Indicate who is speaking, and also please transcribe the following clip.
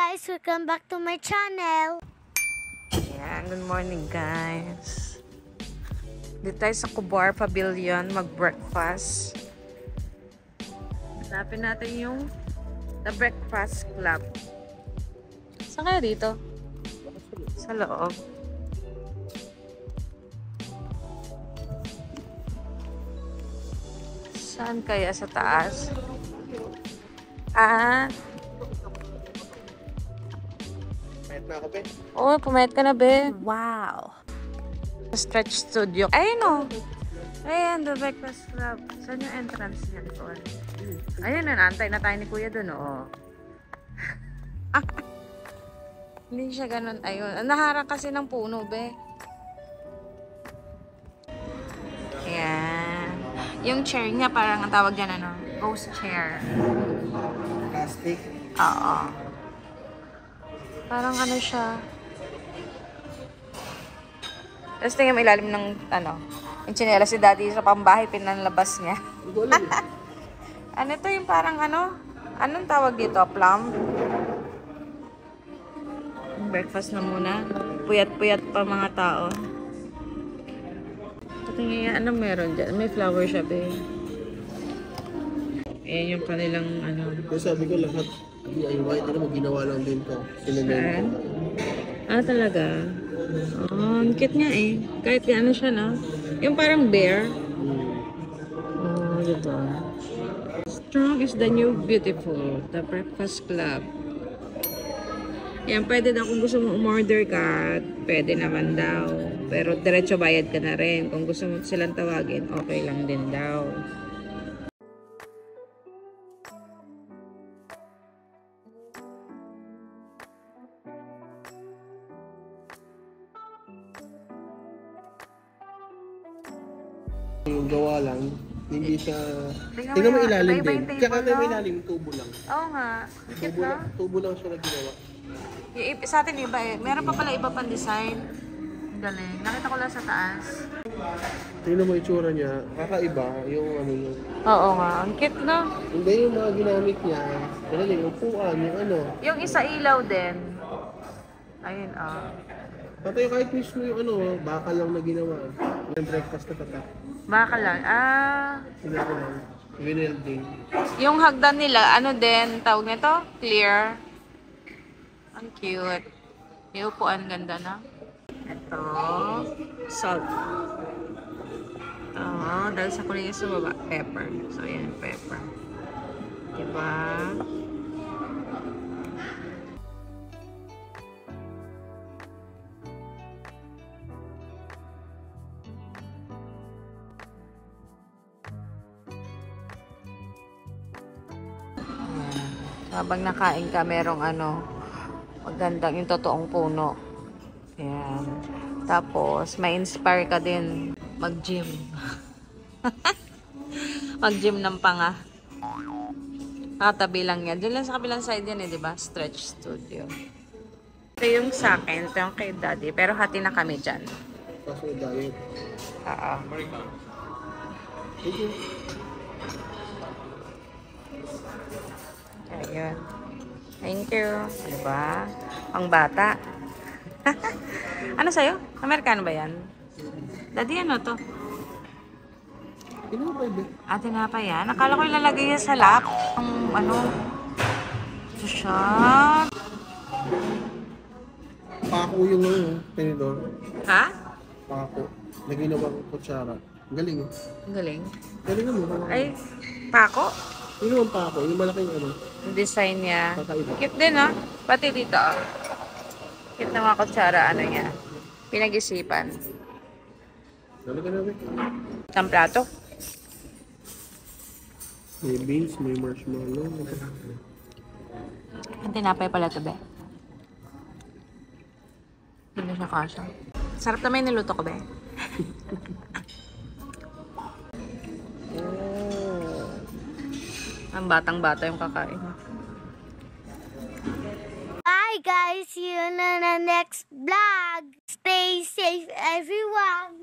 Speaker 1: guys! Welcome back to my channel!
Speaker 2: Ayan, good morning guys. Dito tayo sa Kubar Pavilion mag-breakfast. Hanapin natin yung The Breakfast Club. Saan kaya dito? Sa loob. Saan kaya sa taas?
Speaker 3: Mayat na ako, Ben.
Speaker 2: Oo, pumayat ka na, be. Wow. Stretch Studio. Ayun o. Ayan, The Breakfast Club. Saan yung entrance niya doon? Ayun, naantay na tayo ni Kuya doon, oo. Hindi siya ganun. Ayun. Naharang kasi ng puno, be. Ayan. Yung chair niya, parang ang tawag dyan, ano? Ghost chair.
Speaker 3: Plastic.
Speaker 2: Oo. Parang ano siya. Tapos tingnan mo ilalim ng, ano, yung tsinelas si Daddy sa pambahay, pinanlabas niya. Ano to yung parang ano? Anong tawag dito? Plum? Breakfast na muna. Puyat-puyat pa mga tao. Tingnan, ano meron dyan? May flower shop eh. Ayan yung kanilang, ano.
Speaker 3: Kaya sabi ko lahat, DIY, ano mo, ginawa lang din ko.
Speaker 2: Saan? Ah, talaga? Oh, ang cute nga eh. Kahit ano siya, no? Yung parang bear. Oh, dito. Strong is the new beautiful. The Breakfast Club. Yan, pwede daw kung gusto mo umorder ka, pwede naman daw. Pero diretso bayad ka na rin. Kung gusto mo silang tawagin, okay lang din daw.
Speaker 3: Yung gawa lang, hindi siya...
Speaker 2: Tingnan
Speaker 3: Tingnan mo
Speaker 2: mo,
Speaker 3: ilalim
Speaker 2: iba-iba
Speaker 3: din.
Speaker 2: yung table,
Speaker 3: Tsaka
Speaker 2: no?
Speaker 3: may ilalim, tubo lang.
Speaker 2: Oo nga. Cute,
Speaker 3: Tubo,
Speaker 2: no?
Speaker 3: tubo lang siya na ginawa.
Speaker 2: Sa atin iba eh. Meron pa pala iba pang design. Galing. Nakita ko lang sa taas.
Speaker 3: Tingnan mo itsura niya, kakaiba yung ano yun.
Speaker 2: Oo nga. Ang cute, no?
Speaker 3: Hindi yung mga ginamit niya, ano yung upuan, yung ano.
Speaker 2: Yung isa ilaw din. Ayun, ah.
Speaker 3: Pati yung kahit mismo yung ano, bakal lang na ginawa. Yung breakfast na tatak.
Speaker 2: Baka lang. Ah.
Speaker 3: Hindi ko lang. Winelding.
Speaker 2: Yung hagdan nila, ano din, tawag nito? Clear. Ang cute. Yung upuan, ganda na. Ito. Salt. Ito. Dahil sa kulay sa baba, pepper. So, yan, pepper. Diba? Habang nakain ka, merong ano, magandang yung totoong puno. Ayan. Tapos, may inspire ka din mag-gym. Mag-gym ng panga. Nakatabi lang yan. Diyan lang sa kabilang side yan eh, di ba? Stretch Studio. Ito yung sa akin. Ito yung kay Daddy. Pero hati na kami dyan.
Speaker 3: Kaso diet.
Speaker 2: Oo.
Speaker 3: Thank you.
Speaker 2: Ayun. Thank you. Diba? Ang bata. Ano sa'yo? Amerikano ba yan? Daddy, ano to?
Speaker 3: Tinapay ba?
Speaker 2: Ah, tinapay yan. Akala ko ilalagay yan sa lap. Ang ano? Ito siya.
Speaker 3: Pako yung ano, tinidor.
Speaker 2: Ha?
Speaker 3: Pako. Na ginawang kutsara. Galing eh.
Speaker 2: Ang galing.
Speaker 3: Galing naman.
Speaker 2: Ay, pako.
Speaker 3: Yung naman pako, yung malaking ano.
Speaker 2: Yung design niya.
Speaker 3: Kakaiba.
Speaker 2: Cute din, ha? Pati dito, oh. Cute na mga kutsara, ano niya. Pinag-isipan.
Speaker 3: Galing ka namin.
Speaker 2: Isang plato.
Speaker 3: May beans, may marshmallow.
Speaker 2: Ang tinapay pala ito, be. Hindi na siya kasha. Sarap naman yung niluto ko, be. Ang batang-bata yung kakain.
Speaker 1: Bye guys! See you in the next vlog! Stay safe everyone!